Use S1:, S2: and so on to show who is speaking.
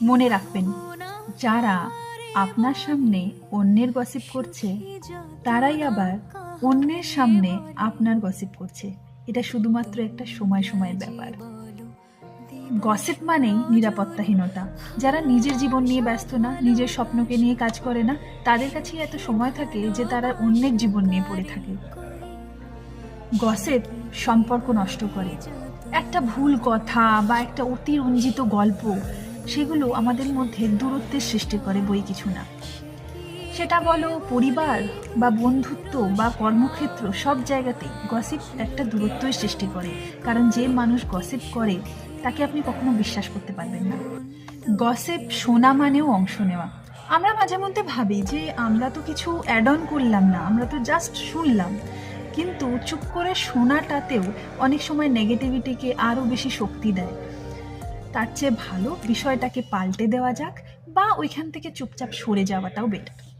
S1: মনে রাখবেন, যারা আপনার সামনে অন্যের গসিপ করছে তারাই আবার অন্যের সামনে আপনার গসিপ করছে। এটা শুধুমাত্র একটা সময়ের ব্যাপার। গসিপ মানেই নিরাপত্তাহীনতা। যারা নিজের জীবন নিয়ে ব্যস্ত না, নিজের স্বপ্নকে নিয়ে কাজ করে না, তাদের কাছেই এত সময় থাকে যে তারা অন্যের জীবন নিয়ে পড়ে থাকে। গসিপ সম্পর্ক নষ্ট করে। একটা ভুল কথা বা একটা অতিরঞ্জিত গল্প, সেগুলো আমাদের মধ্যে দূরত্বের সৃষ্টি করে, বই কিছু না। সেটা বলো পরিবার বা বন্ধুত্ব বা কর্মক্ষেত্র, সব জায়গাতেই গসিপ একটা দূরত্বের সৃষ্টি করে। কারণ যে মানুষ গসিপ করে তাকে আপনি কখনো বিশ্বাস করতে পারবেন না। গসিপ শোনা মানেও অংশ নেওয়া। আমরা মাঝে মধ্যে ভাবি যে আমরা তো কিছু অ্যাড অন করলাম না, আমরা তো জাস্ট শুনলাম। কিন্তু চুপ করে শোনাটাতেও অনেক সময় নেগেটিভিটিকে আরও বেশি শক্তি দেয়। তার চেয়ে ভালো বিষয়টাকে পাল্টে দেওয়া যাক, বা ওইখান থেকে চুপচাপ সরে যাওয়াটাও বেটার।